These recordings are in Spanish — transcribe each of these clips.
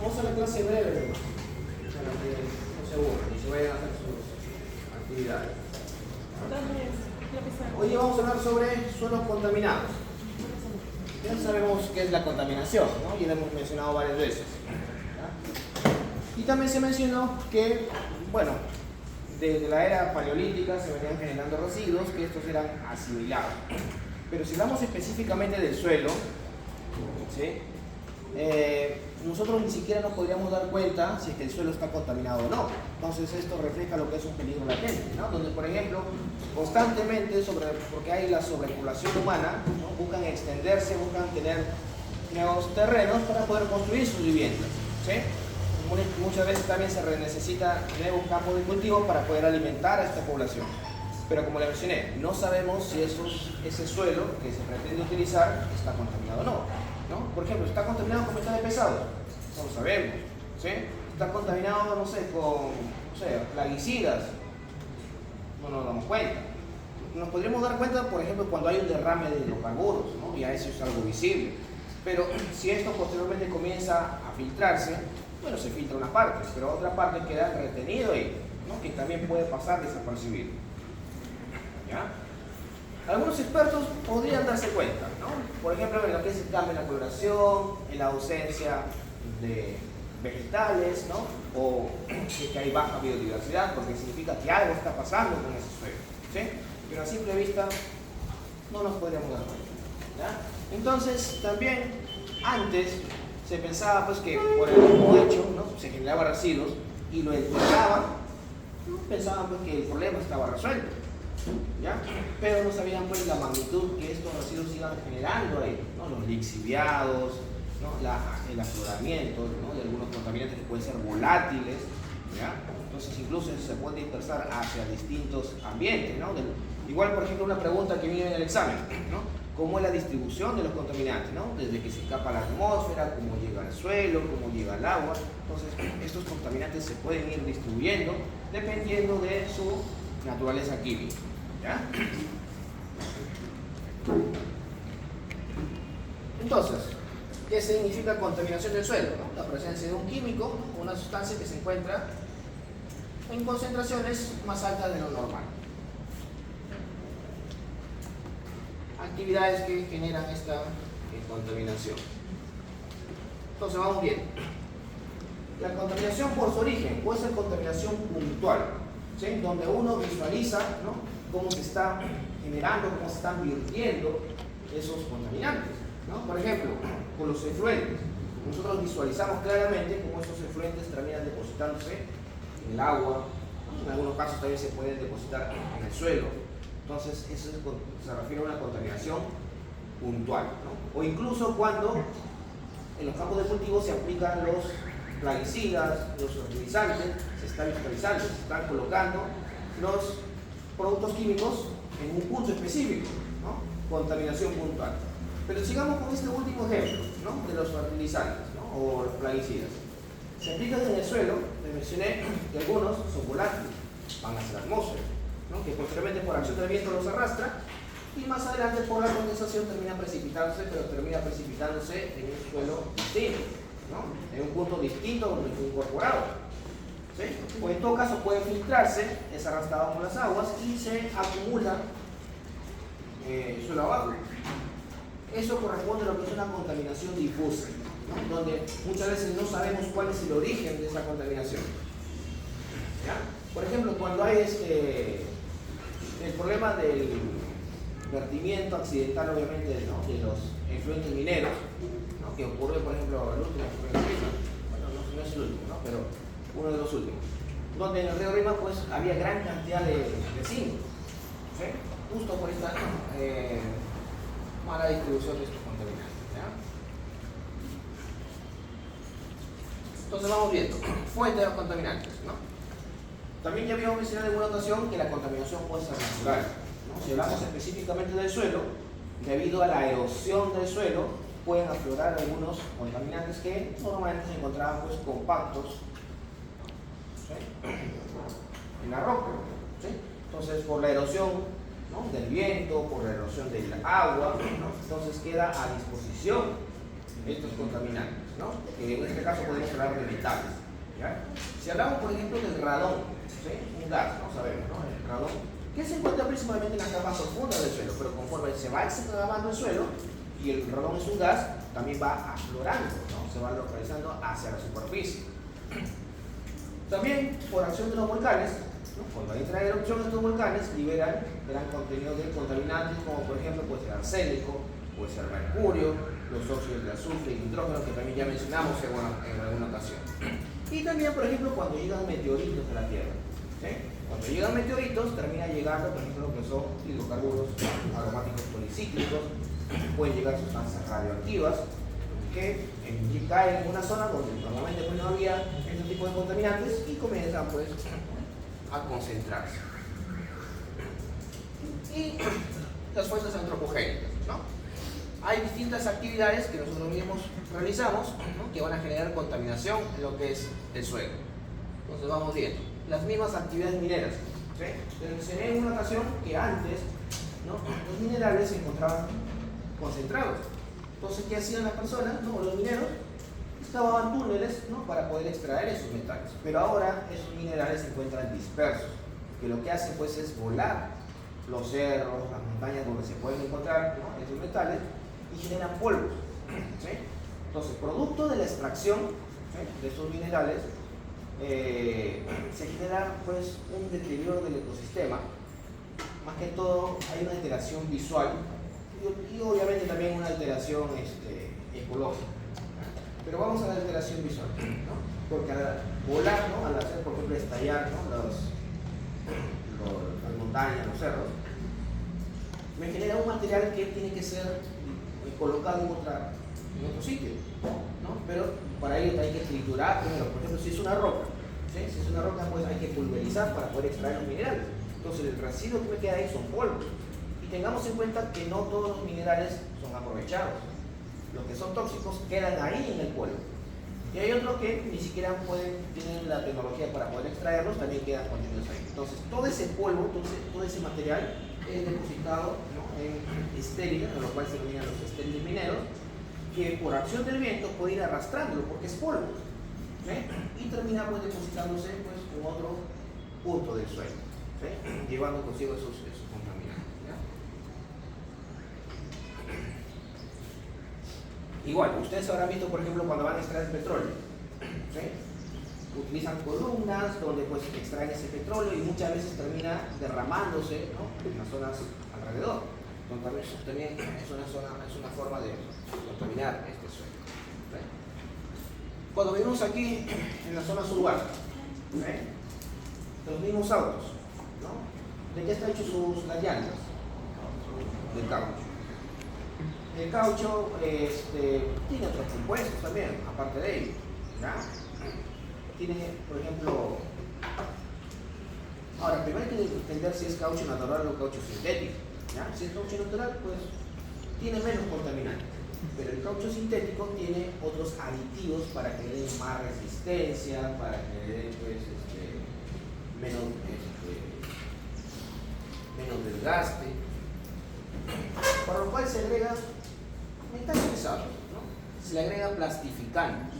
Vamos a la clase breve, para que no se aburran y se vayan a hacer sus actividades. Hoy vamos a hablar sobre suelos contaminados. Ya sabemos qué es la contaminación, ¿no? Y lo hemos mencionado varias veces. ¿Ya? Y también se mencionó que, bueno, desde la era paleolítica se venían generando residuos, que estos eran asimilados. Pero si hablamos específicamente del suelo, ¿sí? Nosotros ni siquiera nos podríamos dar cuenta si es que el suelo está contaminado o no. Entonces esto refleja lo que es un peligro latente, ¿no? Donde, por ejemplo, constantemente, porque hay la sobrepoblación humana, ¿no? Buscan extenderse, buscan tener nuevos terrenos para poder construir sus viviendas, ¿sí? Muchas veces también se necesita nuevos campos de cultivo para poder alimentar a esta población. Pero como le mencioné, no sabemos si ese suelo que se pretende utilizar está contaminado o no. ¿No? Por ejemplo, ¿está contaminado con metales pesados? No lo sabemos, ¿sí? ¿Está contaminado, no sé, con plaguicidas? No nos damos cuenta. Nos podríamos dar cuenta, por ejemplo, cuando hay un derrame de hidrocarburos, ¿no? Y a eso es algo visible. Pero si esto posteriormente comienza a filtrarse, bueno, se filtra una parte, pero otra parte queda retenido ahí, ¿no? Que también puede pasar desapercibido. ¿Ya? Algunos expertos podrían darse cuenta, ¿no? Por ejemplo, en lo que es el cambio en la coloración, en la ausencia de vegetales, ¿no? O que hay baja biodiversidad, porque significa que algo está pasando con ese suelo, ¿sí? Pero a simple vista no nos podríamos dar cuenta, ¿ya? Entonces, también antes se pensaba pues que por el mismo hecho, ¿no? Se generaban residuos y lo enterraban, ¿no? Pensaban pues que el problema estaba resuelto, ¿ya? Pero no sabían pues la magnitud que estos residuos iban generando ahí, ¿no? Los lixiviados, ¿no? El afloramiento, ¿no? De algunos contaminantes que pueden ser volátiles, ¿ya? Entonces incluso se puede dispersar hacia distintos ambientes, ¿no? Igual, por ejemplo, una pregunta que viene en el examen, ¿no? ¿Cómo es la distribución de los contaminantes, ¿no? Desde que se escapa a la atmósfera, cómo llega al suelo, cómo llega al agua. Entonces estos contaminantes se pueden ir distribuyendo dependiendo de su naturaleza química, ¿ya? Entonces, ¿qué significa contaminación del suelo? ¿No? La presencia de un químico, ¿no? Una sustancia que se encuentra en concentraciones más altas de lo normal. Actividades que generan esta contaminación. Entonces vamos bien. La contaminación por su origen puede ser contaminación puntual, ¿sí? Donde uno visualiza, ¿no? Cómo se está generando, cómo se están virtiendo esos contaminantes, ¿no? Por ejemplo, con los efluentes. Nosotros visualizamos claramente cómo esos efluentes terminan depositándose en el agua, ¿no? En algunos casos también se pueden depositar en el suelo. Entonces, eso se refiere a una contaminación puntual, ¿no? O incluso cuando en los campos de cultivo se aplican los plaguicidas, los fertilizantes, se está visualizando, se están colocando los productos químicos en un punto específico, ¿no? Contaminación puntual. Pero sigamos con este último ejemplo, ¿no? De los fertilizantes, ¿no? O los plaguicidas. Se aplican en el suelo, les mencioné que algunos son volátiles, van hacia la atmósfera, ¿no? Que posteriormente por acción del viento los arrastra y más adelante por la condensación termina precipitándose, pero termina precipitándose en un suelo distinto, ¿no? En un punto distinto donde fue incorporado, ¿sí? O en todo caso puede filtrarse, es arrastrado por las aguas y se acumula suelo abajo. Eso corresponde a lo que es una contaminación difusa, ¿no? Donde muchas veces no sabemos cuál es el origen de esa contaminación, ¿ya? Por ejemplo, cuando hay el problema del vertimiento accidental, obviamente, ¿no? De los efluentes mineros, ¿no? Que ocurrió, por ejemplo, el último, bueno, no es el último, ¿no? Pero uno de los últimos, donde en el río Rima pues había gran cantidad de zinc, ¿sí? Justo por esta mala distribución de estos contaminantes, ¿ya? Entonces vamos viendo, fuente de los contaminantes, ¿no? También ya habíamos mencionado en alguna ocasión que la contaminación puede ser natural, ¿no? Si hablamos específicamente del suelo, debido a la erosión del suelo, pueden aflorar algunos contaminantes que normalmente se encontraban pues compactos, ¿sí? En la roca, ¿sí? Entonces por la erosión, ¿no? Del viento, por la erosión del agua, ¿no? Entonces queda a disposición estos contaminantes, ¿no? Que en este caso podemos hablar de metales, ¿ya? Si hablamos, por ejemplo, del radón, ¿sí? Un gas, ¿no? Sabemos, ¿no? El radón, que se encuentra principalmente en las capas profundas del suelo, pero conforme se va excavando el suelo, y el radón es un gas, también va aflorando, ¿no? Se va localizando hacia la superficie. También, por acción de los volcanes, ¿no? Cuando entra en erupción estos volcanes, liberan gran contenido de contaminantes, como por ejemplo puede ser arsénico, puede ser mercurio, los óxidos de azufre y nitrógeno, que también ya mencionamos en alguna ocasión. Y también, por ejemplo, cuando llegan meteoritos a la Tierra, ¿sí? Cuando llegan meteoritos, termina llegando, por ejemplo, lo que son hidrocarburos aromáticos policíclicos, pueden llegar sustancias radioactivas, que caen en una zona donde normalmente pues, no había este tipo de contaminantes y comienzan pues a concentrarse. Y las fuentes antropogénicas, ¿no? Hay distintas actividades que nosotros mismos realizamos, ¿no? Que van a generar contaminación en lo que es el suelo. Entonces vamos viendo las mismas actividades mineras, ¿sí? Te mencioné en una ocasión que antes, ¿no? Los minerales se encontraban concentrados. Entonces, ¿qué hacían las personas, ¿no? Los mineros excavaban túneles, ¿no? Para poder extraer esos metales. Pero ahora esos minerales se encuentran dispersos, que lo que hacen pues es volar los cerros, las montañas donde se pueden encontrar, ¿no? Esos metales y generan polvos, ¿sí? Entonces, producto de la extracción, ¿sí? De esos minerales, se genera pues un deterioro del ecosistema. Más que todo hay una alteración visual y obviamente también una alteración ecológica. Pero vamos a la alteración visual, ¿no? Porque al volar, ¿no? Al hacer, por ejemplo, estallar, ¿no? Las montañas, los cerros, me genera un material que tiene que ser colocado en otro sitio, ¿no? Pero para ello hay que triturar primero. Por ejemplo, si es una roca, ¿sí? Si es una roca, pues hay que pulverizar para poder extraer los minerales. Entonces el residuo que me queda ahí son polvos. Y tengamos en cuenta que no todos los minerales son aprovechados. Los que son tóxicos quedan ahí en el polvo. Y hay otros que ni siquiera tienen la tecnología para poder extraerlos, también quedan contenidos ahí. Entonces todo ese polvo, todo ese material es depositado, ¿no? En estériles, en lo cual se denominan los estériles mineros, que por acción del viento puede ir arrastrándolo porque es polvo, ¿sí? Y termina pues depositándose pues, en otro punto del suelo, ¿sí? Llevando consigo esos contaminantes, ¿ya? Igual, ustedes habrán visto, por ejemplo, cuando van a extraer petróleo, ¿sí? Utilizan columnas donde pues extraen ese petróleo y muchas veces termina derramándose, ¿no? En las zonas alrededor. Entonces también es una forma de contaminar este suelo, ¿sí? Cuando vivimos aquí en las zonas urbanas, ¿sí? Los mismos autos, ¿no? ¿De qué está hecho las llantas? Del caucho. El caucho tiene otros compuestos también, aparte de ello, ¿ya? Tiene, por ejemplo, ahora primero hay que entender si es caucho natural o caucho sintético, ¿ya? Si es caucho natural, pues tiene menos contaminantes, pero el caucho sintético tiene otros aditivos para que le den más resistencia, para que le den pues, menos desgaste, para lo cual se agrega metales pesados, ¿no? Se le agrega plastificante.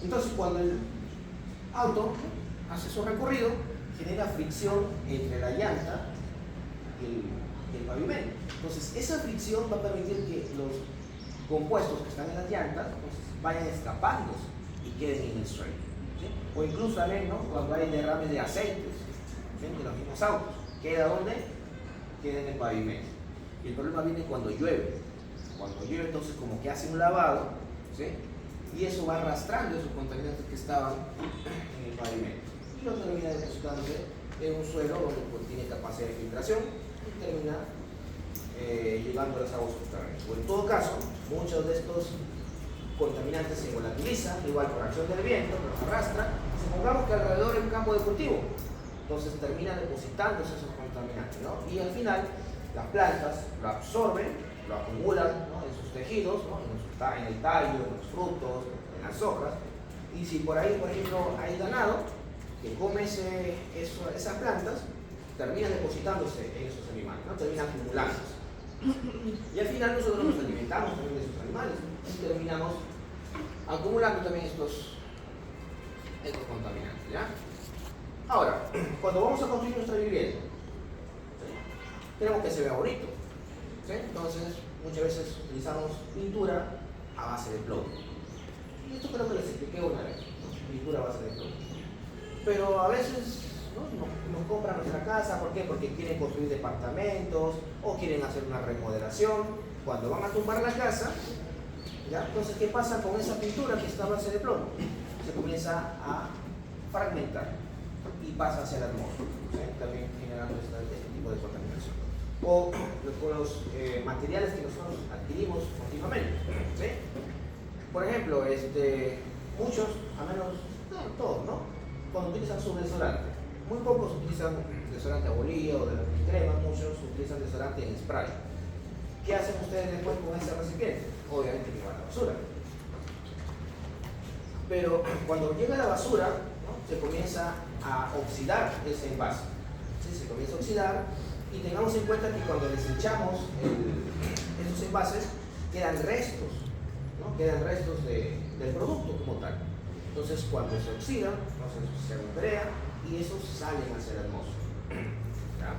Entonces cuando el auto hace su recorrido, genera fricción entre la llanta y el pavimento. Entonces esa fricción va a permitir que los compuestos que están en las llantas pues, vayan escapándose y queden en el suelo, ¿sí? O incluso también, ¿no? Cuando hay derrames de aceites, ¿sí? De los mismos autos, ¿queda dónde? Queda en el pavimento. Y el problema viene cuando llueve. Cuando llueve, entonces como que hace un lavado, ¿sí? Y eso va arrastrando esos contaminantes que estaban en el pavimento y los termina depositándose en un suelo donde pues, tiene capacidad de filtración y termina llegando a las aguas subterráneas. O en todo caso, muchos de estos contaminantes se volatilizan, igual por acción del viento, los arrastra. Supongamos que alrededor hay un campo de cultivo, entonces termina depositándose esos contaminantes, ¿no? Y al final las plantas lo absorben, lo acumulan, ¿no? En sus tejidos, ¿no? En el tallo, en los frutos, en las hojas. Y si por ahí, por ejemplo, hay ganado que come esas plantas, termina depositándose en esos animales, ¿no? Termina acumulándose. Y al final nosotros nos alimentamos también de esos animales, ¿no? y terminamos acumulando también estos contaminantes, ¿ya? Ahora, cuando vamos a construir nuestra vivienda, ¿sí?, queremos que se vea bonito, ¿sí? Entonces, muchas veces utilizamos pintura a base de plomo. Y esto creo que les expliqué una vez, ¿no? Pintura a base de plomo. Pero a veces, ¿no?, nos compran nuestra casa, ¿por qué? Porque quieren construir departamentos o quieren hacer una remodelación. Cuando van a tumbar la casa, ¿ya? Entonces, ¿qué pasa con esa pintura que está a base de plomo? Se comienza a fragmentar y pasa hacia la atmósfera, ¿sí?, también generando este tipo de contaminación. O con los materiales que nosotros adquirimos continuamente, ¿sí? Por ejemplo, muchos, a menos, no todos, ¿no?, cuando utilizan su desodorante, muy pocos utilizan desodorante a bolillo o de la crema, muchos utilizan desodorante en spray. ¿Qué hacen ustedes después con ese recipiente? Obviamente que va a la basura. Pero cuando llega a la basura, ¿no?, se comienza a oxidar ese envase, ¿sí? Se comienza a oxidar, y tengamos en cuenta que cuando desechamos esos envases quedan restos, ¿no?, quedan restos del producto como tal. Entonces, cuando se oxida, entonces se recupera y esos salen hacia la atmósfera, ¿ya?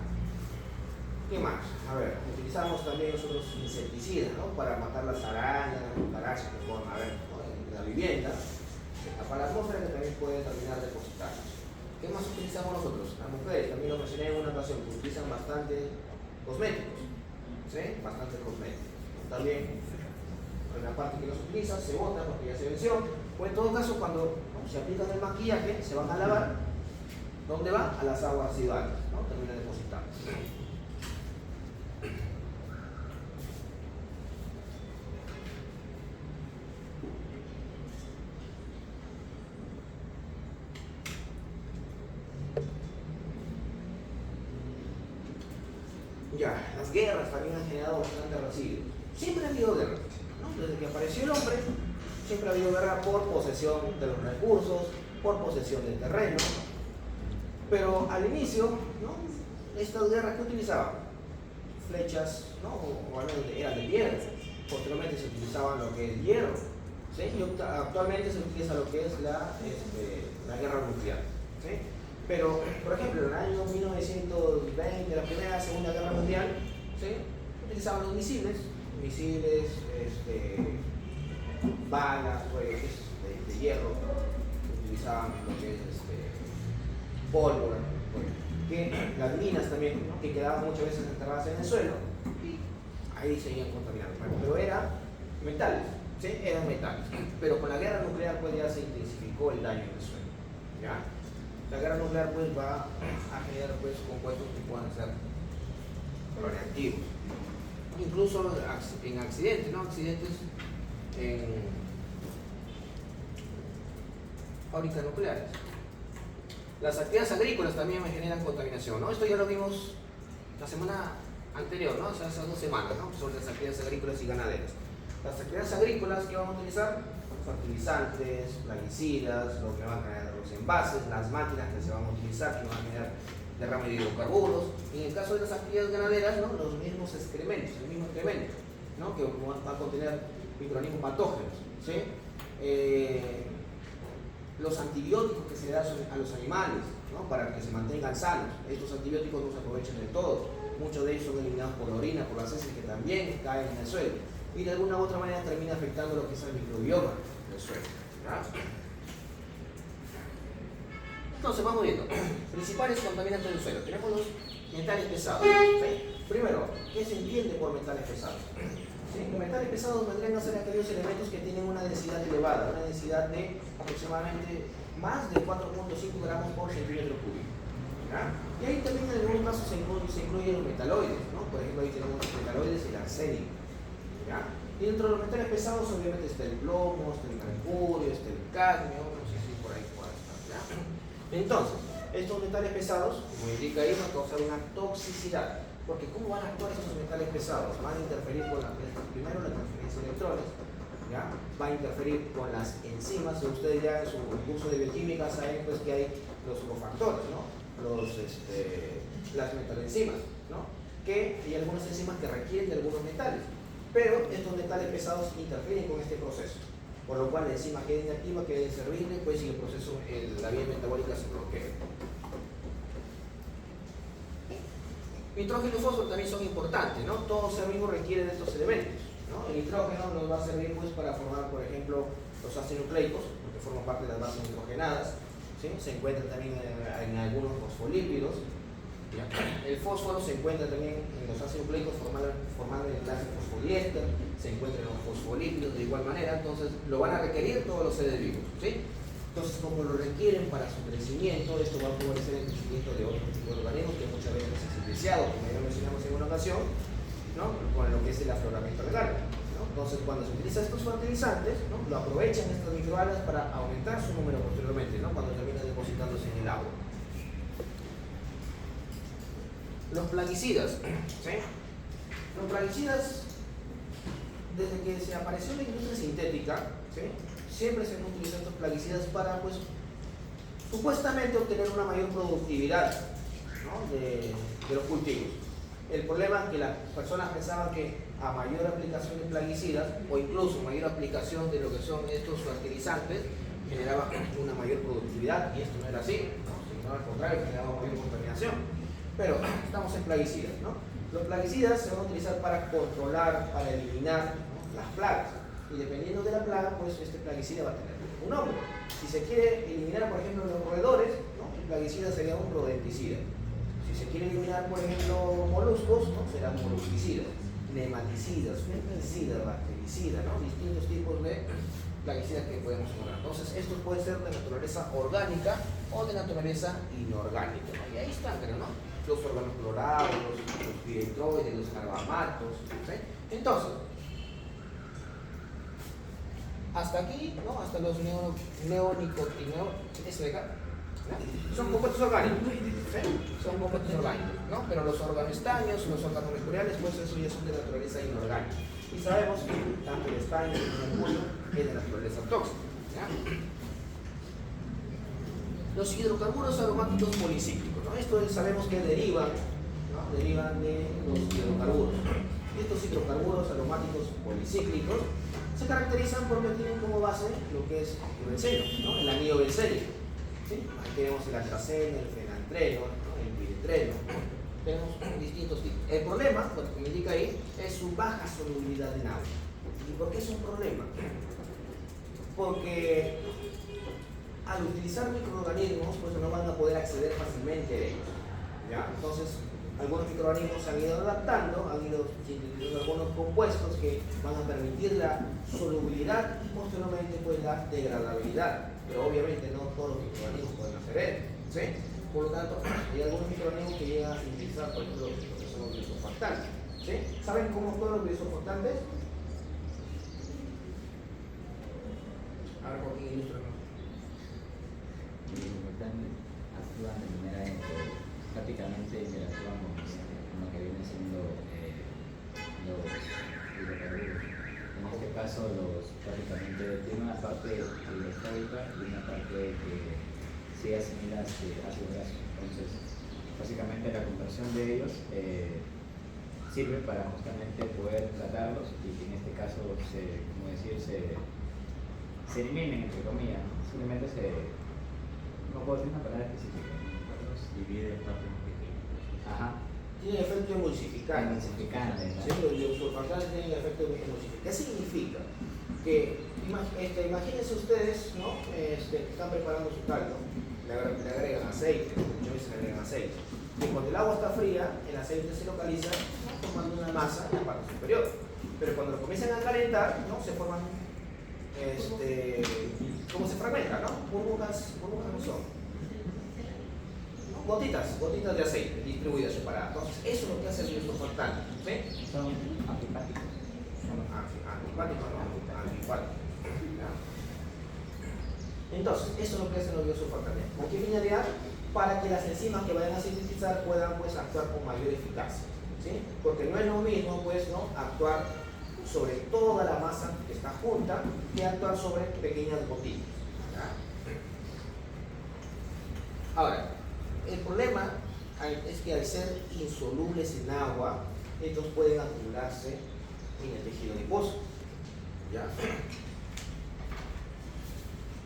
¿Qué más? A ver, utilizamos también nosotros insecticidas, ¿no?, para matar las arañas, los cucarachas que puedan haber, ¿no?, en la vivienda, para la atmósfera, que también puede terminar depositándose. ¿Qué más utilizamos nosotros? Las mujeres, también lo mencioné en una ocasión, que utilizan bastante cosméticos, ¿sí? Bastante cosméticos. También, en la parte que no se utiliza, se bota porque ya se venció, o en todo caso, cuando, ¿no?, se aplican el maquillaje, se van a lavar, ¿dónde va? A las aguas residuales, ¿no?, termina depositando. Ya, las guerras también han generado bastante residuos. Siempre ha habido guerra, ¿no? Desde que apareció el hombre, siempre ha habido guerra por posesión de los recursos, por posesión del terreno. Pero al inicio, ¿no?, estas guerras que utilizaban flechas, ¿no?, o al menos eran de piedra. Posteriormente se utilizaban lo que es hierro, ¿sí? Y actualmente se utiliza lo que es la guerra nuclear, ¿sí? Pero, por ejemplo, en el año 1920, la Primera y Segunda Guerra Mundial, ¿sí?, utilizaban los misiles, balas, pues, de hierro, utilizaban lo que es pólvora, pues, que las minas también, ¿no?, que quedaban muchas veces enterradas en el suelo, y ahí seguían contaminando. Pero eran metales, ¿sí?, eran metales. Pero con la guerra nuclear, pues, ya se intensificó el daño en el suelo, ¿ya? La guerra nuclear, pues, va a generar, pues, compuestos que puedan ser radioactivos. Incluso en accidentes, ¿no?, accidentes en fábricas nucleares. Las actividades agrícolas también me generan contaminación, ¿no? Esto ya lo vimos la semana anterior, ¿no?, hace 2 semanas, ¿no?, sobre las actividades agrícolas y ganaderas. Las actividades agrícolas que vamos a utilizar: fertilizantes, plaguicidas, lo que van a generar los envases, las máquinas que se van a utilizar, que van a generar derrame de hidrocarburos. Y en el caso de las actividades ganaderas, ¿no?, los mismos excrementos, el mismo excremento, ¿no?, que va a contener microorganismos patógenos, ¿sí? Los antibióticos que se le dan a los animales, ¿no?, para que se mantengan sanos. Estos antibióticos no se aprovechan de todo. Muchos de ellos son eliminados por la orina, por las heces, que también caen en el suelo. Y de alguna u otra manera termina afectando lo que es el microbioma del suelo, ¿verdad? Entonces, vamos viendo. Principales contaminantes del suelo. Tenemos los metales pesados, ¿sí? Primero, ¿qué se entiende por metales pesados? ¿Sí? Los metales pesados vendrían a ser aquellos elementos que tienen una densidad elevada, una densidad de aproximadamente más de 4.5 gramos por centímetro cúbico, ¿ya? Y ahí también en algunos casos se incluyen los metaloides, ¿no? Por ejemplo, ahí tenemos los metaloides y el arsénico, ¿ya? Y dentro de los metales pesados obviamente está el plomo, está el mercurio, está el cadmio, no sé si por ahí puede estar, ¿ya? Entonces, estos metales pesados, como indica ahí, van a causar una toxicidad. Porque ¿cómo van a actuar estos metales pesados? Van a interferir con primero la transferencia de electrones, ¿ya? Va a interferir con las enzimas. Ustedes ya en su curso de bioquímica saben, pues, que hay los cofactores, ¿no?, las metalenzimas, ¿no?, que hay algunas enzimas que requieren de algunos metales. pero estos metales pesados interfieren con este proceso, por lo cual la enzima queda inactiva, queda inservible, pues y el proceso, la vía metabólica se bloquea. Nitrógeno y fósforo también son importantes, ¿no? Todo ser vivo requiere de estos elementos, ¿no? El nitrógeno nos va a servir pues, para formar, por ejemplo, los ácidos nucleicos, porque forman parte de las bases nitrogenadas, ¿sí? Se encuentran también en algunos fosfolípidos. ¿Ya? El fósforo se encuentra también en los ácidos nucleicos formando el enlace fosfodiéster, se encuentra en los fosfolípidos de igual manera, entonces lo van a requerir todos los seres vivos, ¿sí? Entonces, como lo requieren para su crecimiento, esto va a favorecer el crecimiento de otros tipos de organismos que muchas veces es iniciado, como ya lo mencionamos en una ocasión, ¿no? Con lo que es el afloramiento orgánico, ¿no? Entonces, cuando se utilizan estos fertilizantes, ¿no? Lo aprovechan estas microalgas para aumentar su número posteriormente, ¿no? Cuando termina depositándose en el agua. Los plaguicidas, ¿sí? Los plaguicidas, desde que se apareció la industria sintética, ¿sí? Siempre se han utilizado estos plaguicidas para, pues, supuestamente obtener una mayor productividad, ¿no? de los cultivos. El problema es que las personas pensaban que a mayor aplicación de plaguicidas o incluso mayor aplicación de lo que son estos fertilizantes generaba una mayor productividad, y esto no era así, ¿no? Sino al contrario, generaba mayor contaminación. Pero estamos en plaguicidas, ¿no? Los plaguicidas se van a utilizar para controlar, para eliminar, ¿no? Las plagas. Y dependiendo de la plaga, pues este plaguicida va a tener un nombre. Si se quiere eliminar, por ejemplo, los roedores, ¿no? El plaguicida sería un rodenticida. Si se quiere eliminar, por ejemplo, moluscos, ¿no? Será un molusticida. Nematicidas, fungicidas, bactericidas, ¿no? Distintos tipos de plaguicidas que podemos encontrar. Entonces, estos pueden ser de naturaleza orgánica o de naturaleza inorgánica, ¿no? Y ahí están, pero no, los organoclorados, los piretroides, los carbamatos, ¿sí? Entonces, hasta aquí, ¿no? Hasta los neonicotinoides, son compuestos orgánicos, ¿sí? Son compuestos orgánicos, ¿no? Pero los organoestaños, los organomoleculares, pues eso ya son de naturaleza inorgánica. Y sabemos que tanto el estaño como el mercurio es de naturaleza tóxica, ¿ya? Los hidrocarburos aromáticos policíclicos, ¿no? Esto sabemos que derivan, ¿no? Derivan de los hidrocarburos. Estos hidrocarburos aromáticos policíclicos se caracterizan porque tienen como base lo que es el benceno, ¿no? El anillo bencénico, ¿sí? Ahí tenemos el antaceno, el fenantreno, ¿no? El piretreno, ¿no? Tenemos distintos tipos. El problema, lo que me indica ahí, es su baja solubilidad en agua. ¿Y por qué es un problema? Porque al utilizar microorganismos, pues no van a poder acceder fácilmente a ellos, ¿ya? Entonces, algunos microorganismos se han ido adaptando, han ido sintetizando algunos compuestos que van a permitir la solubilidad y posteriormente pues la degradabilidad. Pero obviamente no todos los microorganismos pueden hacer eso, ¿sí? Por lo tanto, hay algunos microorganismos que llegan a sintetizar, por ejemplo, lo que son los biosurfactantes, ¿sí? ¿Saben cómo actúan los biosurfactantes? A ver, ¿por qué ilústranos? Los biosurfactantes actúan de manera prácticamente interactúan con lo que vienen siendo los hidrocarburos. En este caso, prácticamente tiene una parte hidrofóbica y una parte que sí asimila ácido graso. Entonces, básicamente la conversión de ellos sirve para justamente poder tratarlos y que en este caso se eliminen, entre comillas, ¿no? Simplemente no puedo decir una palabra específica. Divide en partes pequeñas. Ajá. Tiene efecto emulsificante. Emulsificante, ¿no? Sí, los biosurfactantes tienen efecto emulsificante. ¿Qué significa? Que imagínense ustedes, ¿no? Están preparando su caldo, le agregan aceite, muchas veces le agregan aceite. Y cuando el agua está fría, el aceite se localiza, ¿no? Formando una masa en la parte superior. Pero cuando lo comienzan a calentar, ¿no? Se forman, como se fragmenta, ¿no? Burbujas no son. Gotitas de aceite distribuidas separadas. Entonces, eso es lo que hace el biosurfactante, ¿sí? Son antipáticos. Antipáticos, no, antipáticos. Entonces, eso es lo que hacen los biosurfactantes. ¿Con qué finalidad? Para que las enzimas que vayan a sintetizar puedan pues, actuar con mayor eficacia, ¿sí? Porque no es lo mismo pues, ¿no? Actuar sobre toda la masa que está junta que actuar sobre pequeñas gotitas, ¿ya? Ahora, el problema es que al ser insolubles en agua, estos pueden acumularse en el tejido adiposo. ¿Ya?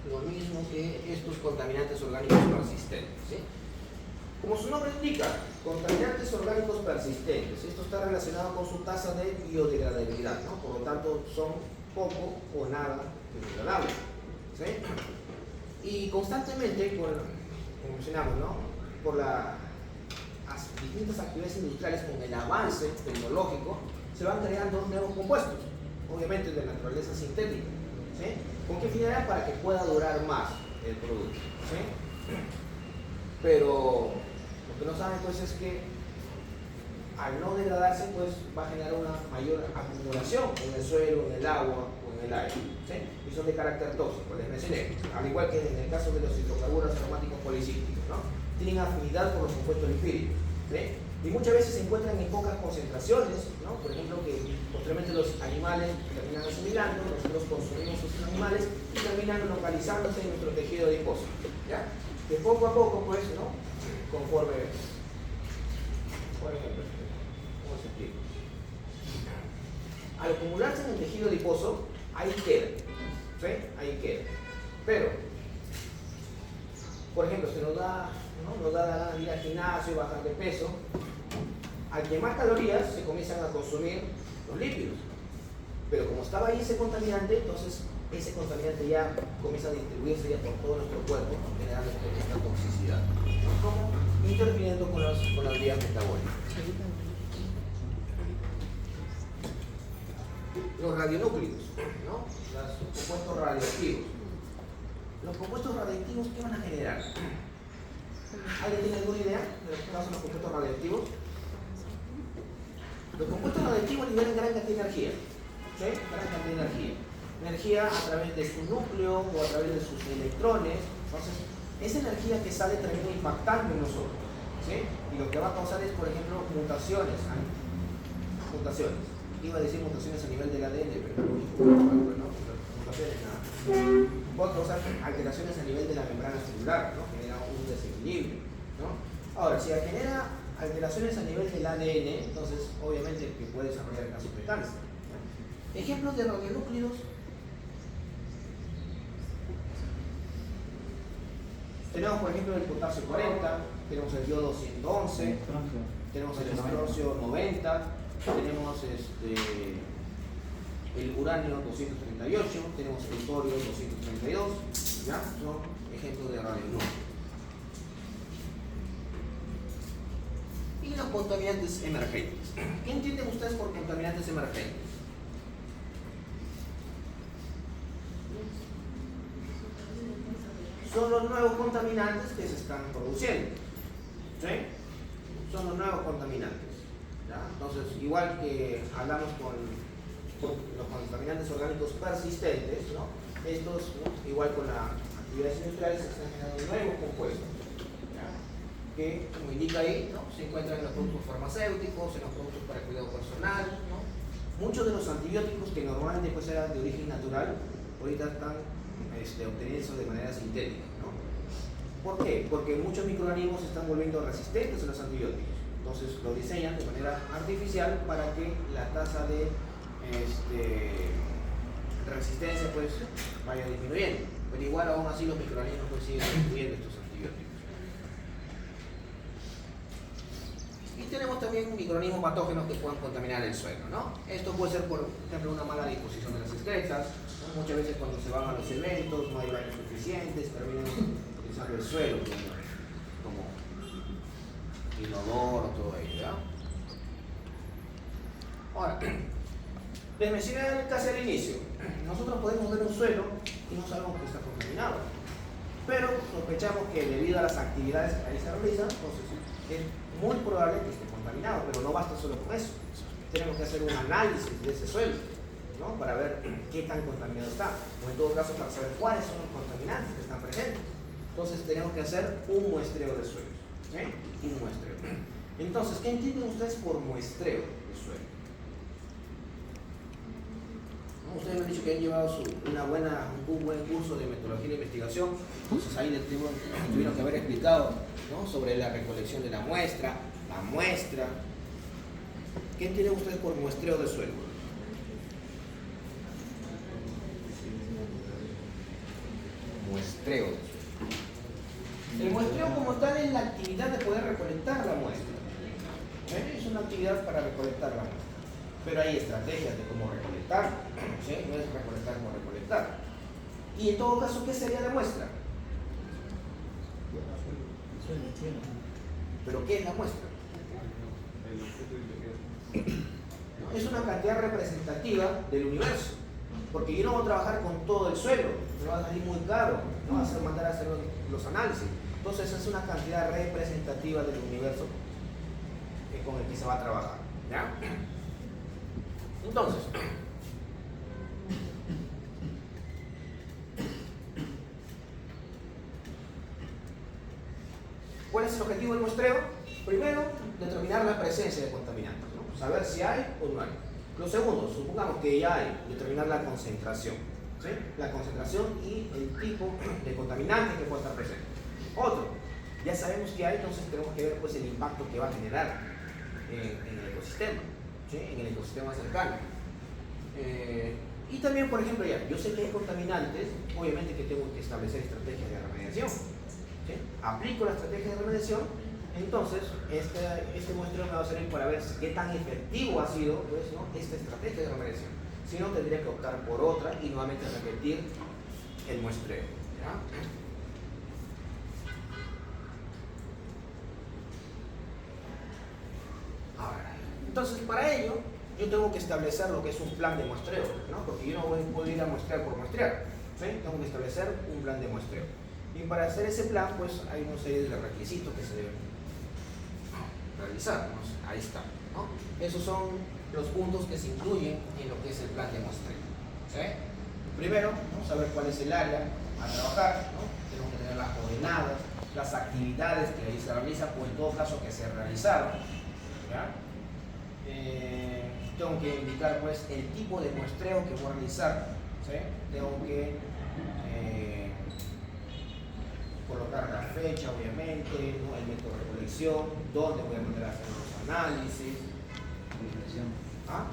Lo mismo que estos contaminantes orgánicos persistentes. ¿Sí? Como su nombre indica, contaminantes orgánicos persistentes. Esto está relacionado con su tasa de biodegradabilidad, ¿no? Por lo tanto, son poco o nada biodegradables. ¿Sí? Y constantemente, como mencionamos, ¿no? Por las distintas actividades industriales, con el avance tecnológico, se van creando nuevos compuestos, obviamente de naturaleza sintética. ¿Sí? ¿Con qué finalidad? Para que pueda durar más el producto. ¿Sí? Pero lo que no saben pues es que al no degradarse pues va a generar una mayor acumulación en el suelo, en el agua o en el aire. ¿Sí? Y son de carácter tóxico, les mencioné, al igual que en el caso de los hidrocarburos aromáticos policíclicos, ¿no? Tienen afinidad por los compuestos lipídicos. ¿Sí? Y muchas veces se encuentran en pocas concentraciones, ¿no? Por ejemplo, que posteriormente los animales terminan asimilando, nosotros consumimos esos animales y terminan localizándose en nuestro tejido adiposo. ¿Ya? Que poco a poco, pues, ¿no? Conforme, por ejemplo, ¿cómo se explica? Al acumularse en el tejido adiposo, ahí queda. ¿Sí? Ahí queda. Pero, por ejemplo, se nos da, ¿no? Nos da la gana de ir al gimnasio, bajar de peso. Al quemar calorías se comienzan a consumir los lípidos. Pero como estaba ahí ese contaminante, entonces ese contaminante ya comienza a distribuirse ya por todo nuestro cuerpo, ¿no? Generando esta toxicidad. ¿Cómo? Interviniendo con las vías metabólicas. Los radionúclidos, ¿no? Los compuestos radioactivos. Los compuestos radioactivos, ¿qué van a generar? ¿Alguien tiene alguna idea de lo que son los compuestos radioactivos? Los compuestos radioactivos liberan gran cantidad de energía. ¿Sí? Gran cantidad de energía. Energía a través de su núcleo o a través de sus electrones. Entonces, esa energía que sale termina impactando en nosotros. ¿Sí? Y lo que va a causar es, por ejemplo, mutaciones. Mutaciones. Iba a decir mutaciones a nivel del ADN, pero no, mutaciones nada. Va a causar alteraciones a nivel de la membrana celular, ¿no? Genera un desequilibrio, ¿no? Ahora, si genera alteraciones a nivel del ADN, entonces obviamente que puede desarrollar casos de cáncer. ¿No? Ejemplos de radionúclidos. Tenemos, por ejemplo, el potasio 40, tenemos el yodo 111, tenemos el estroncio 90, tenemos el uranio 238, tenemos el torio 232, ¿ya? Son ejemplos de radionúclidos. Y los contaminantes emergentes. ¿Qué entienden ustedes por contaminantes emergentes? Son los nuevos contaminantes que se están produciendo. ¿Sí? Son los nuevos contaminantes. ¿Ya? Entonces, igual que hablamos con los contaminantes orgánicos persistentes, ¿no? Estos, ¿no? Igual con las actividades industriales, se están generando nuevos compuestos. Que, como indica ahí, ¿no? Se encuentran en los productos farmacéuticos, en los productos para el cuidado personal, ¿no? Muchos de los antibióticos que normalmente pues, eran de origen natural, ahorita están obtenidos de manera sintética, ¿no? ¿Por qué? Porque muchos microorganismos se están volviendo resistentes a los antibióticos, entonces lo diseñan de manera artificial para que la tasa de resistencia pues vaya disminuyendo, pero igual aún así los microorganismos pues, siguen destruyendo estos antibióticos. Y tenemos también microorganismos patógenos que pueden contaminar el suelo, ¿no? Esto puede ser, por ejemplo, una mala disposición de las excretas, ¿no? Muchas veces cuando se van a los eventos no hay baños suficientes, terminan utilizando el suelo como inodoro, todo ello, ¿ya? Ahora, les mencioné casi al inicio, nosotros podemos ver un suelo y no sabemos que está contaminado, pero sospechamos que debido a las actividades que ahí se realizan, entonces es muy probable que esté contaminado, pero no basta solo con eso. Tenemos que hacer un análisis de ese suelo, ¿no? Para ver qué tan contaminado está, o en todo caso para saber cuáles son los contaminantes que están presentes. Entonces tenemos que hacer un muestreo de suelos, ¿sí? Un muestreo. Entonces, ¿qué entienden ustedes por muestreo de suelo? ¿No? Ustedes me han dicho que han llevado un buen curso de metodología de investigación, entonces ahí les tuvieron que haber explicado, ¿no? Sobre la recolección de la muestra. ¿Qué entienden ustedes por muestreo de suelo? muestreo del suelo. El muestreo como tal es la actividad de poder recolectar la muestra. Es una actividad para recolectar la muestra. Pero hay estrategias de cómo recolectar, ¿sí? No es recolectar como recolectar. Y en todo caso, ¿qué sería la muestra? ¿Pero qué es la muestra? Es una cantidad representativa del universo. Porque yo no voy a trabajar con todo el suelo, me va a salir muy caro, no va a mandar a hacer los análisis. Entonces es una cantidad representativa del universo con el que se va a trabajar. ¿Ya? Entonces, ¿cuál es el objetivo del muestreo? Primero, determinar la presencia de contaminantes, ¿no? Saber si hay o no hay. Lo segundo, supongamos que ya hay, determinar la concentración, ¿sí? La concentración y el tipo de contaminante que puede estar presente. Otro, ya sabemos que hay, entonces tenemos que ver pues, el impacto que va a generar en el ecosistema, ¿sí? En el ecosistema cercano. Y también, por ejemplo, ya, yo sé que hay contaminantes, obviamente que tengo que establecer estrategias de remediación, ¿sí? Aplico la estrategia de remediación. Entonces, este muestreo me va a servir para ver qué tan efectivo ha sido pues, ¿no? esta estrategia de remediación. Si no, tendría que optar por otra y nuevamente repetir el muestreo. ¿Ya? Ahora, entonces, para ello, yo tengo que establecer lo que es un plan de muestreo, ¿no? Porque yo no puedo ir a muestrear por muestrear, ¿sí? Tengo que establecer un plan de muestreo. Y para hacer ese plan, pues hay una serie de requisitos que se deben realizar, ¿no? Ahí está, ¿no? Esos son los puntos que se incluyen en lo que es el plan de muestreo, ¿sí? Primero, ¿no? Saber cuál es el área a trabajar, ¿no? Tenemos que tener las coordenadas, las actividades que ahí se realizan o en todo caso que se realizaron, ¿ya? Tengo que indicar pues el tipo de muestreo que voy a realizar, ¿sí? Tengo que colocar la fecha, obviamente, ¿no? El método de recolección, dónde voy a mandar a hacer los análisis. ¿Ah?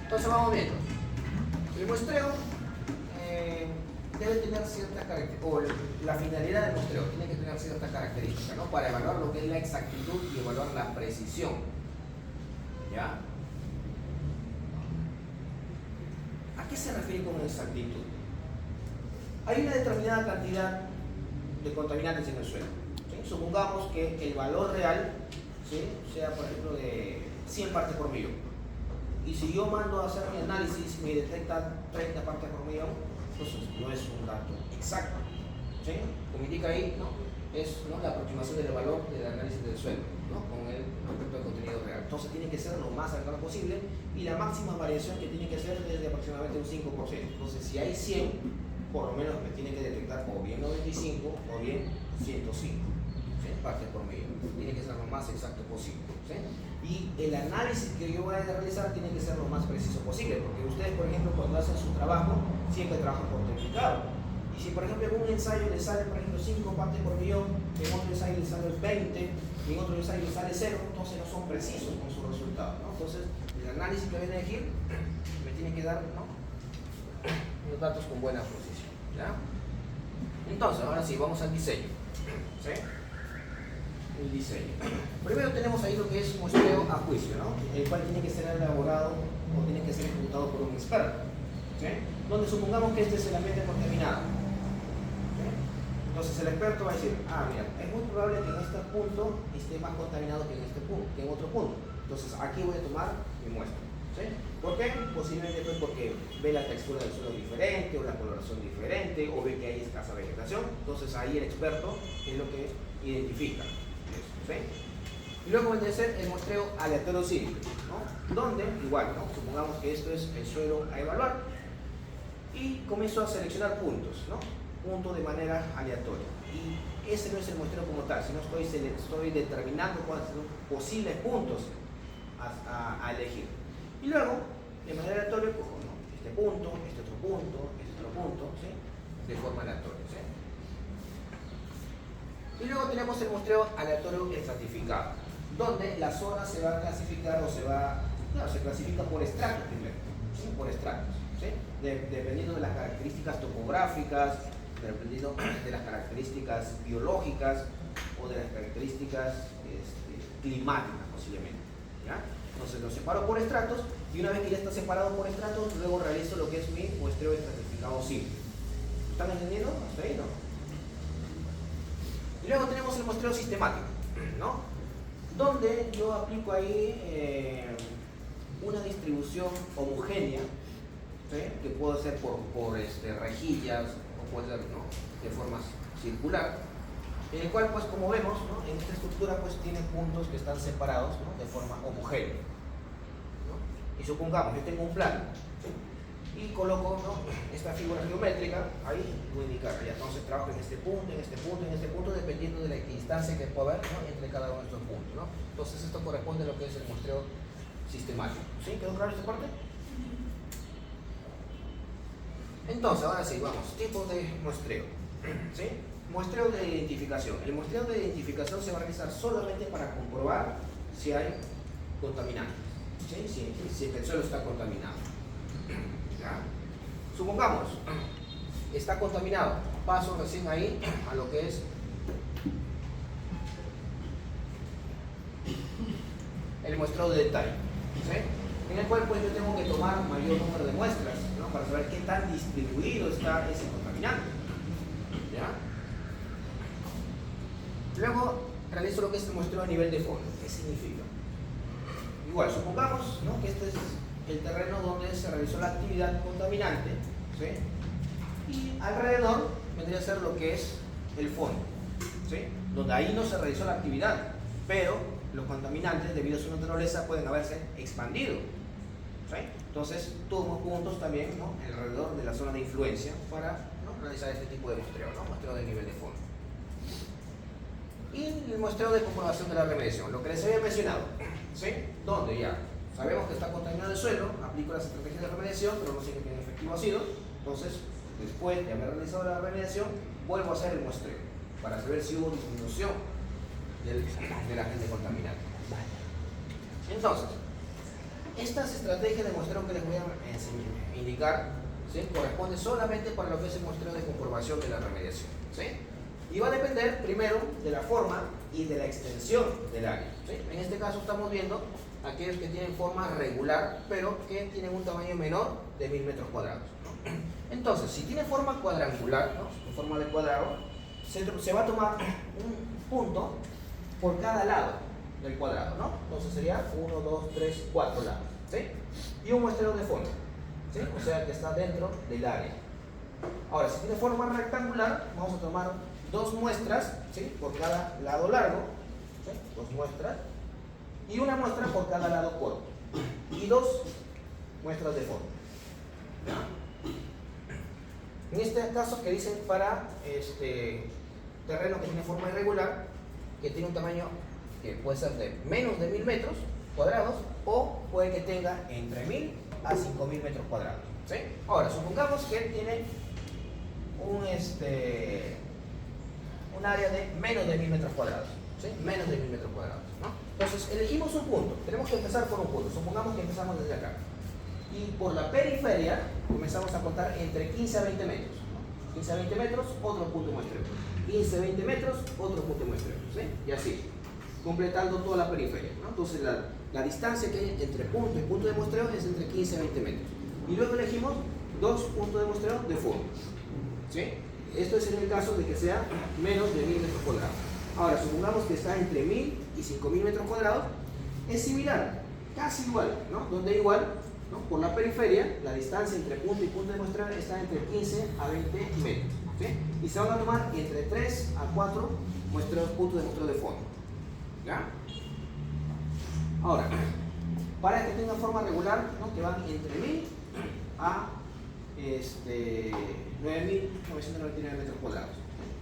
Entonces vamos viendo. El muestreo debe tener ciertas características, o la finalidad del muestreo tiene que tener ciertas características, ¿no? Para evaluar lo que es la exactitud y evaluar la precisión. ¿Ya? ¿A qué se refiere con exactitud? Hay una determinada cantidad de contaminantes en el suelo, ¿sí? Supongamos que el valor real, ¿sí? Sea, por ejemplo, de 100 partes por millón. Y si yo mando a hacer mi análisis y me detecta 30 partes por millón, entonces no es un dato exacto, ¿sí? Como indica ahí, ¿no? Es, ¿no? La aproximación del valor del análisis del suelo, ¿no? Con el respecto al contenido real. Entonces tiene que ser lo más cercano posible y la máxima variación que tiene que ser es de aproximadamente un 5%. Entonces si hay 100, por lo menos me tiene que detectar o bien 95 o bien 105, ¿sí? Partes por millón. Tiene que ser lo más exacto posible, ¿sí? Y el análisis que yo voy a realizar tiene que ser lo más preciso posible, porque ustedes, por ejemplo, cuando hacen su trabajo, siempre trabajan por certificado. Y si, por ejemplo, en un ensayo le sale, por ejemplo, 5 partes por millón, en otro ensayo le sale 20, y en otro ensayo le sale 0, entonces no son precisos con sus resultados, ¿no? Entonces, el análisis que voy a elegir me tiene que dar, ¿no? Unos datos con buena precisión, ¿ya? Entonces, ahora sí, vamos al diseño, ¿sí? El diseño. Primero tenemos ahí lo que es muestreo a juicio, ¿no? El cual tiene que ser elaborado o tiene que ser ejecutado por un experto, ¿sí? Donde supongamos que este es el ambiente contaminado, ¿sí? Entonces el experto va a decir, mira, es muy probable que en este punto esté más contaminado que en este punto, que en otro punto. Entonces aquí voy a tomar mi muestra, ¿sí? ¿Por qué? Posiblemente pues porque ve la textura del suelo diferente o la coloración diferente o ve que hay escasa vegetación. Entonces ahí el experto es lo que identifica. ¿Sí? Y luego va a ser el muestreo aleatorio simple, ¿no? Donde, igual, ¿no? Supongamos que esto es el suelo a evaluar y comienzo a seleccionar puntos, ¿no? Puntos de manera aleatoria. Y ese no es el muestreo como tal, sino estoy determinando cuáles son posibles puntos a elegir. Y luego, de manera aleatoria, pues, ¿no? Este punto, este otro punto, ¿sí? De forma aleatoria, ¿sí? Y luego tenemos el muestreo aleatorio estratificado, donde la zona se va a clasificar o se va Claro, se clasifica por estratos primero, ¿sí? Por estratos, ¿sí? Dependiendo de las características topográficas, dependiendo de las características biológicas o de las características climáticas posiblemente, ¿ya? Entonces lo separo por estratos y una vez que ya está separado por estratos, luego realizo lo que es mi muestreo estratificado simple. ¿Están entendiendo? ¿Hasta ahí, no? Y luego tenemos el muestreo sistemático, ¿no? Donde yo aplico ahí una distribución homogénea, ¿sí? Que puede ser por rejillas o puede ser, ¿no?, de forma circular, en el cual, pues, como vemos, ¿no?, en esta estructura pues tiene puntos que están separados, ¿no?, de forma homogénea, ¿no? Y supongamos, yo tengo un plano, ¿sí?, y coloco, ¿no?, esta figura geométrica, ahí voy a indicar, ya entonces trabajo en este punto, en este punto, en este punto, dependiendo de la equidistancia que pueda haber, ¿no?, entre cada uno de estos puntos, ¿no? Entonces esto corresponde a lo que es el muestreo sistemático. ¿Sí? ¿Quedó claro esta parte? Entonces, ahora sí, vamos, tipos de muestreo, ¿sí? Muestreo de identificación. El muestreo de identificación se va a realizar solamente para comprobar si hay contaminantes, ¿sí? Si el suelo está contaminado. ¿Ya? Supongamos, está contaminado, paso recién ahí a lo que es el muestreo de detalle, ¿sí?, en el cual pues yo tengo que tomar mayor número de muestras, ¿no?, para saber qué tan distribuido está ese contaminante. ¿Ya? Luego realizo lo que es el muestreo a nivel de fondo. ¿Qué significa? Igual, supongamos, ¿no?, que este es el terreno donde se realizó la actividad contaminante, ¿sí?, y alrededor vendría a ser lo que es el fondo, ¿sí?, donde ahí no se realizó la actividad, pero los contaminantes, debido a su naturaleza, pueden haberse expandido, ¿sí? Entonces tomo puntos también, ¿no?, alrededor de la zona de influencia para, ¿no?, realizar este tipo de muestreo, ¿no?, muestreo de nivel de fondo. Y el muestreo de comprobación de la remediación, lo que les había mencionado, ¿sí?, donde ya sabemos que está contaminado el suelo, aplico las estrategias de remediación, pero no sé qué tan efectivo ha sido. Entonces, después de haber realizado la remediación, vuelvo a hacer el muestreo para saber si hubo disminución del agente contaminante. Entonces, estas estrategias de muestreo que les voy a indicar, ¿sí?, corresponden solamente para lo que es el muestreo de comprobación de la remediación, ¿sí?, y va a depender primero de la forma y de la extensión del área, ¿sí? En este caso estamos viendo aquellos que tienen forma regular, pero que tienen un tamaño menor de 1000 metros cuadrados, ¿no? Entonces, si tiene forma cuadrangular, ¿no?, en forma de cuadrado, se va a tomar un punto por cada lado del cuadrado, ¿no? Entonces sería 1, 2, 3, 4 lados, ¿sí? Y un muestreo de fondo, ¿sí?, o sea que está dentro del área. Ahora, si tiene forma rectangular, vamos a tomar 2 muestras, ¿sí?, por cada lado largo, ¿sí?, 2 muestras, y una muestra por cada lado corto, y 2 muestras de fondo. ¿Ya? En este caso que dicen para terreno que tiene forma irregular, que tiene un tamaño que puede ser de menos de 1000 metros cuadrados o puede que tenga entre 1000 a 5000 metros cuadrados, ¿sí? Ahora, supongamos que tiene un área de menos de 1000 metros cuadrados, ¿sí?, menos de 1000 metros cuadrados, ¿no? Entonces elegimos un punto, tenemos que empezar por un punto, supongamos que empezamos desde acá y por la periferia comenzamos a contar entre 15 a 20 metros, ¿no? 15 a 20 metros, otro punto de muestreo, 15 a 20 metros, otro punto de muestreo, ¿sí?, y así, completando toda la periferia, ¿no? Entonces la distancia que hay entre punto y punto de muestreo es entre 15 a 20 metros, y luego elegimos 2 puntos de muestreo de fondo, ¿sí? Esto es en el caso de que sea menos de 1000 metros cuadrados. Ahora, supongamos que está entre 1000 y 5000 metros cuadrados, es similar, casi igual, ¿no? Donde igual, ¿no?, por la periferia, la distancia entre punto y punto de muestreo está entre 15 a 20 metros, ¿sí? Y se van a tomar entre 3 a 4 puntos de muestreo de fondo, ¿ya? Ahora, para que tengan forma regular, ¿no?, que van entre 1000 a 9.999 metros cuadrados.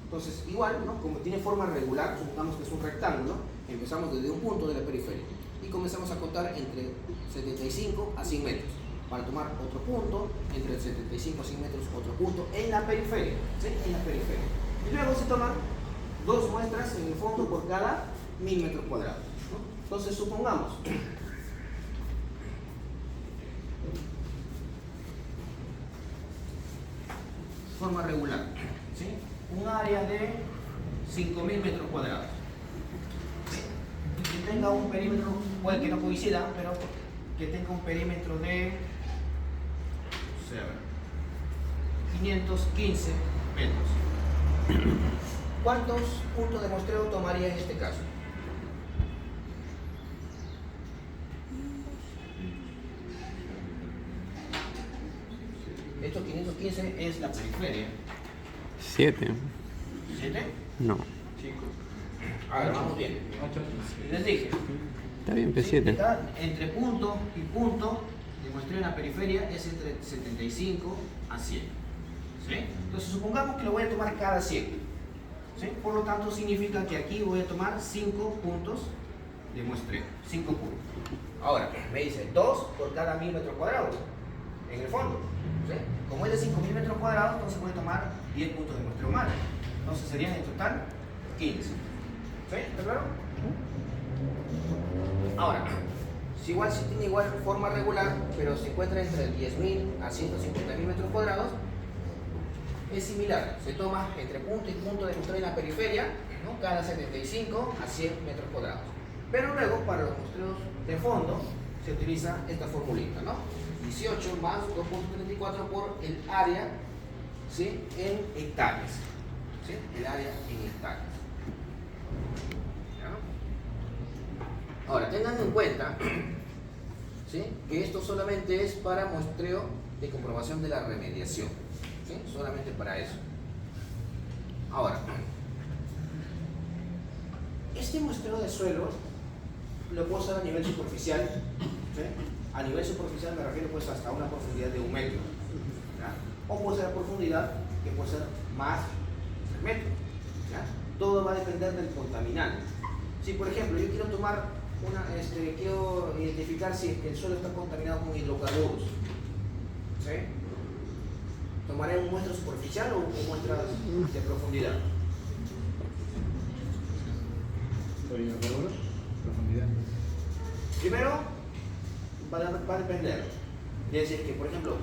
Entonces, igual, ¿no?, como tiene forma regular, supongamos que es un rectángulo, empezamos desde un punto de la periferia y comenzamos a contar entre 75 a 100 metros para tomar otro punto, entre 75 a 100 metros otro punto en la periferia, ¿sí?, en la periferia. Y luego se toman 2 muestras en el fondo por cada 1000 metros cuadrados, ¿no? Entonces, supongamos forma regular, ¿sí? Un área de 5.000 metros cuadrados. Y que tenga un perímetro, puede que no coincida, pero que tenga un perímetro de 515 metros. ¿Cuántos puntos de muestreo tomaría en este caso? Estos 515 es la periferia. 7. ¿7? No. 5. Ahora vamos bien. Les dije. Está bien, ¿sí? P7. Está entre punto y punto de muestreo en la periferia es entre 75 a 100. ¿Sí? Entonces supongamos que lo voy a tomar cada 100. ¿Sí? Por lo tanto significa que aquí voy a tomar 5 puntos de muestreo. 5 puntos. Ahora, me dice 2 por cada 1000 metros cuadrados. En el fondo. ¿Sí? Como es de 5.000 metros cuadrados, entonces voy a tomar 10 puntos de muestreo más. Entonces serían en total 15. ¿Sí? ¿Está claro? Ahora, si tiene igual forma regular, pero se encuentra entre 10.000 a 150.000 metros cuadrados, es similar. Se toma entre punto y punto de muestreo en la periferia, ¿no? Cada 75 a 100 metros cuadrados. Pero luego, para los muestreos de fondo, se utiliza esta formulita, ¿no? 18 más 2.34 por el área, ¿sí? En hectáreas. ¿Sí? El área en hectáreas. ¿Ya? Ahora, tengan en cuenta, ¿sí? Que esto solamente es para muestreo de comprobación de la remediación. ¿Sí? Solamente para eso. Ahora, este muestreo de suelo lo puedo hacer a nivel superficial. ¿Sí? A nivel superficial me refiero pues hasta una profundidad de 1 metro. ¿Ya? O puede ser a profundidad que puede ser más de 3 metros. ¿Ya? Todo va a depender del contaminante. Si por ejemplo yo quiero tomar quiero identificar si el suelo está contaminado con hidrocarburos, ¿sí? ¿Tomaré una muestra superficial o muestras de profundidad? Profundidad. Primero, va a depender. Es decir, que por ejemplo,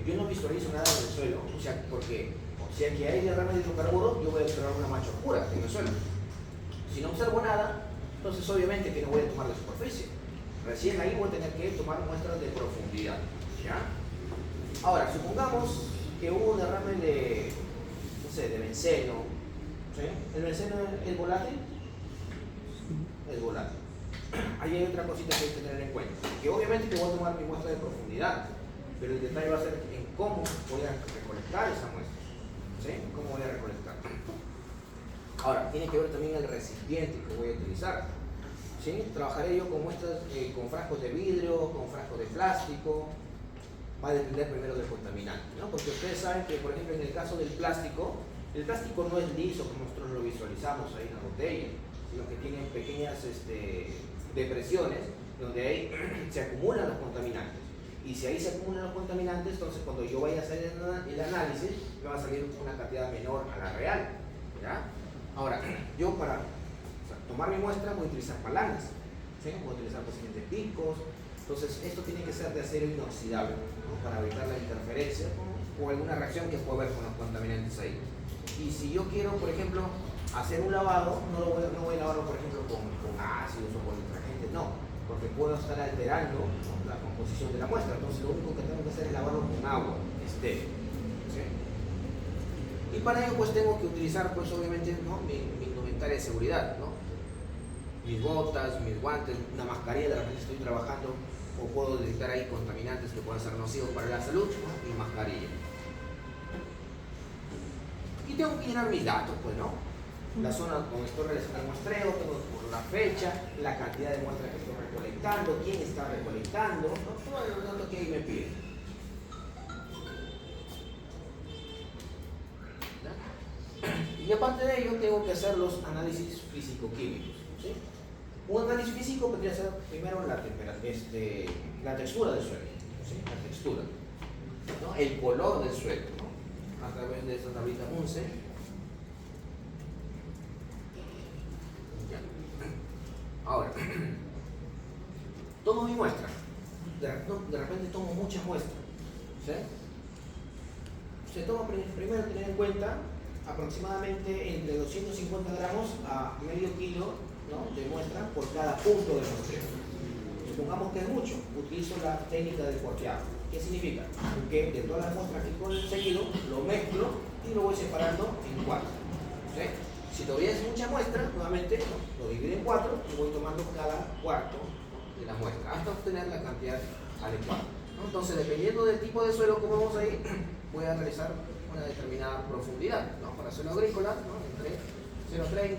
yo no visualizo nada del suelo, o sea, porque si aquí hay derrames de hidrocarburos, yo voy a observar una mancha oscura en el suelo. Si no observo nada, entonces obviamente que no voy a tomar la superficie. Recién ahí voy a tener que tomar muestras de profundidad. ¿Ya? Ahora, supongamos que hubo un derrame de, no sé, de benceno. ¿Sí? ¿El benceno es volátil? Es volátil. Ahí hay otra cosita que hay que tener en cuenta. Que obviamente que voy a tomar mi muestra de profundidad, pero el detalle va a ser en cómo voy a recolectar esa muestra. ¿Sí? ¿Cómo voy a recolectar? Ahora, tiene que ver también el recipiente que voy a utilizar. ¿Sí? Trabajaré yo con muestras, con frascos de vidrio, con frascos de plástico. Va a depender primero del contaminante, ¿no? Porque ustedes saben que, por ejemplo, en el caso del plástico no es liso como nosotros lo visualizamos ahí en la botella, sino que tiene pequeñas depresiones donde ahí se acumulan los contaminantes. Y si ahí se acumulan los contaminantes, entonces cuando yo vaya a hacer el análisis, me va a salir una cantidad menor a la real. ¿Ya? Ahora, yo para tomar mi muestra voy a utilizar palancas, ¿sí? Voy a utilizar posiblemente picos. Entonces, esto tiene que ser de acero inoxidable, ¿no? Para evitar la interferencia o alguna reacción que pueda haber con los contaminantes ahí. Y si yo quiero, por ejemplo, hacer un lavado, no voy a lavarlo, por ejemplo, con ácidos o con detergentes, no, porque puedo estar alterando, ¿no? La composición de la muestra. Entonces, lo único que tengo que hacer es lavarlo con agua estéril. ¿Sí? Y para ello, pues tengo que utilizar, pues obviamente, ¿no? mi indumentaria de seguridad, ¿no? Mis botas, mis guantes, una mascarilla, de repente estoy trabajando o puedo detectar ahí contaminantes que puedan ser nocivos para la salud, ¿no? Mi mascarilla. Y tengo que llenar mis datos, pues, ¿no? La zona donde estoy realizando el muestreo, tengo la fecha, la cantidad de muestras que estoy recolectando, quién está recolectando, ¿no? Todos los datos que ahí me piden. ¿Ya? Y aparte de ello, tengo que hacer los análisis físico-químicos, ¿sí? Un análisis físico podría ser primero la textura del suelo, ¿sí? La textura, ¿no? El color del suelo, ¿no? A través de esta tablita Munce. Ya. Ahora, tomo mi muestra. De repente tomo muchas muestras, ¿sí? se toma primero tener en cuenta aproximadamente entre 250 gramos a medio kilo, ¿no?, de muestra por cada punto de muestreo. Supongamos que es mucho, utilizo la técnica del cuarteado. ¿Qué significa? Que de todas las muestras que con el seguido, lo mezclo y lo voy separando en 4. ¿Sí? Si todavía es mucha muestra, nuevamente lo divido en 4 y voy tomando cada cuarto de la muestra hasta obtener la cantidad adecuada, ¿no? Entonces, dependiendo del tipo de suelo, como vamos ahí, voy a realizar una determinada profundidad, ¿no? Para suelo agrícola, ¿no?, entre 0,30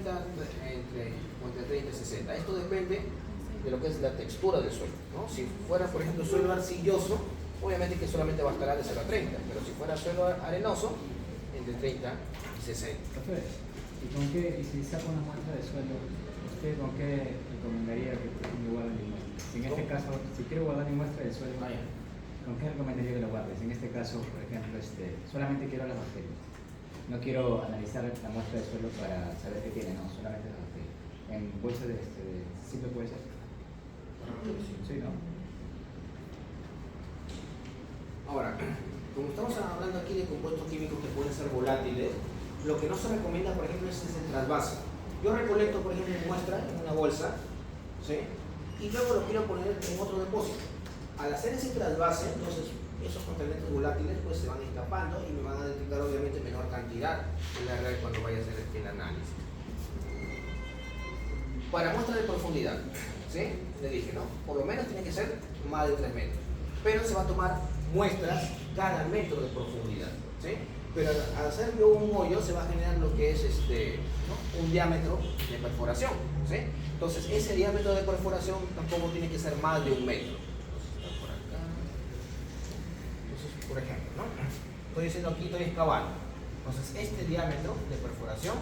entre 30 y 60. Esto depende de lo que es la textura del suelo, ¿no? Si fuera, por ejemplo, suelo arcilloso, obviamente que solamente bastará de 0 a 30, pero si fuera suelo arenoso, entre 30 y 60. Profe, y si saco una muestra de suelo, ¿usted con qué recomendaría que me guarde mi muestra? Si en este caso, si quiero guardar mi muestra de suelo, ¿con qué recomendaría que lo guardes? En este caso, por ejemplo, solamente quiero las bacterias. No quiero analizar la muestra de suelo para saber qué tiene, no, solamente las bacterias. En bolsa de simple puede ser. Sí, ¿no? Ahora, como estamos hablando aquí de compuestos químicos que pueden ser volátiles, lo que no se recomienda, por ejemplo, es el trasvase. Yo recolecto, por ejemplo, mi muestra en una bolsa, ¿sí?, y luego lo quiero poner en otro depósito. Al hacer ese trasvase, entonces esos contaminantes volátiles pues se van escapando y me van a detectar obviamente menor cantidad en la red cuando vaya a hacer el análisis. Para muestra de profundidad, ¿sí?, le dije, ¿no?, por lo menos tiene que ser más de 3 metros, pero se va a tomar muestras cada metro de profundidad, ¿sí? Pero al hacer yo un hoyo se va a generar lo que es ¿no?, un diámetro de perforación, ¿sí? Entonces ese diámetro de perforación tampoco tiene que ser más de 1 metro. Entonces, por acá. Entonces, por ejemplo, ¿no?, estoy diciendo aquí, estoy excavando. Entonces este diámetro de perforación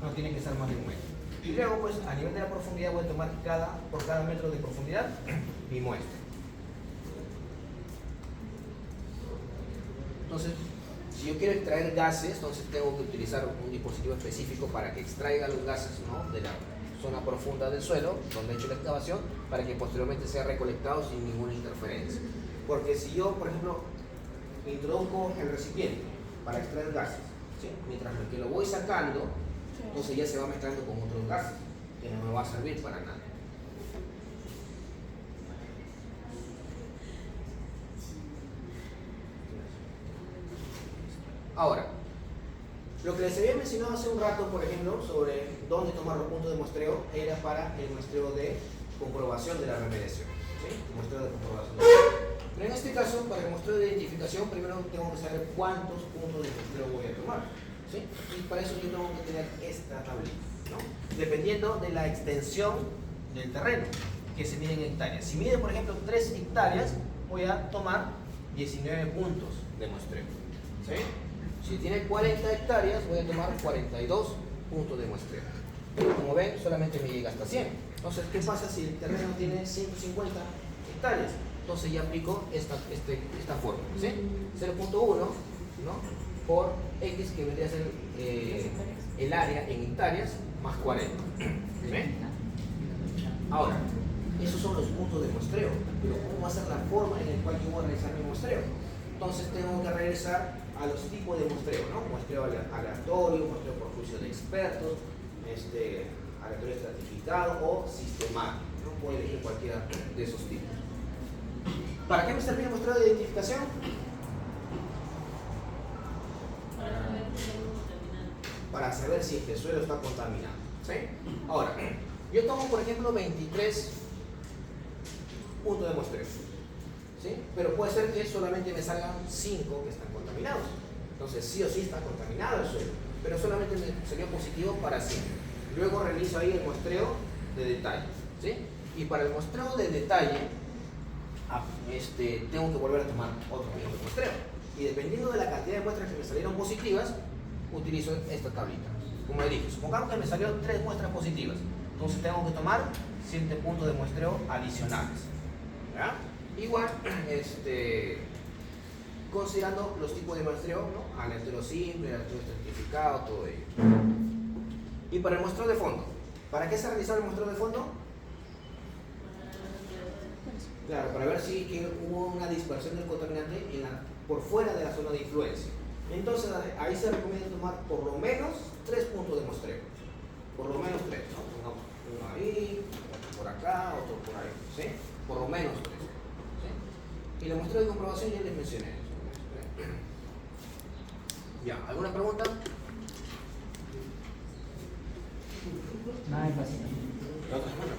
no tiene que ser más de 1 metro. Y luego, pues, a nivel de la profundidad voy a tomar por cada metro de profundidad mi muestra. Entonces, si yo quiero extraer gases, entonces tengo que utilizar un dispositivo específico para que extraiga los gases, ¿no?, de la zona profunda del suelo, donde he hecho la excavación, para que posteriormente sea recolectado sin ninguna interferencia. Porque si yo, por ejemplo, introduzco el recipiente para extraer gases, ¿sí?, mientras que lo voy sacando, entonces ya se va mezclando con otros gases, que no me va a servir para nada. Ahora, lo que les había mencionado hace un rato, por ejemplo, sobre dónde tomar los puntos de muestreo, era para el muestreo de comprobación de la remediación, ¿sí?, muestreo de comprobación. Pero en este caso, para el muestreo de identificación, primero tengo que saber cuántos puntos de muestreo voy a tomar, ¿sí?, y para eso yo tengo que tener esta tablita, ¿no?, dependiendo de la extensión del terreno, que se mide en hectáreas. Si mide, por ejemplo, 3 hectáreas, voy a tomar 19 puntos de muestreo, ¿sí? Si tiene 40 hectáreas, voy a tomar 42 puntos de muestreo. Pero como ven, solamente me llega hasta 100. Entonces, ¿qué pasa si el terreno tiene 150 hectáreas? Entonces ya aplico esta fórmula, ¿sí? 0.1, ¿no?, por X, que vendría a ser el área en hectáreas, más 40. ¿Sí? Ahora, esos son los puntos de muestreo, pero ¿cómo va a ser la forma en la cual yo voy a realizar mi muestreo? Entonces tengo que regresar a los tipos de muestreo, ¿no? Muestreo aleatorio, muestreo por juicio de expertos, aleatorio estratificado o sistemático, ¿no? Puedo elegir cualquiera de esos tipos. ¿Para qué me servía el muestreo de identificación? Para saber si el suelo está contaminado, ¿sí? Ahora, yo tomo, por ejemplo, 23 puntos de muestreo, ¿sí? Pero puede ser que solamente me salgan 5 que están contaminados. Entonces, sí o sí está contaminado el suelo, pero solamente me salió positivo para 5. Luego realizo ahí el muestreo de detalle, ¿sí? Y para el muestreo de detalle, tengo que volver a tomar otro mismo muestreo. Y dependiendo de la cantidad de muestras que me salieron positivas, utilizo esta tablita. Como le dije, supongamos que me salieron 3 muestras positivas, entonces tengo que tomar 7 puntos de muestreo adicionales, ¿verdad? Igual, considerando los tipos de muestreo, ¿no?, aleatorio simple, aleatorio estratificado, todo ello. Y para el muestreo de fondo, ¿para qué se realizaba el muestreo de fondo? Claro, para ver si hubo una dispersión del contaminante por fuera de la zona de influencia. Entonces ahí se recomienda tomar por lo menos 3 puntos de muestreo. Por lo menos 3, ¿no? Pongamos uno ahí, otro por acá, otro por ahí, ¿sí? Por lo menos 3. ¿Sí? Y la muestreo de comprobación ya les mencioné eso. Ya, ¿alguna pregunta? Nada es fácil. La otra semana.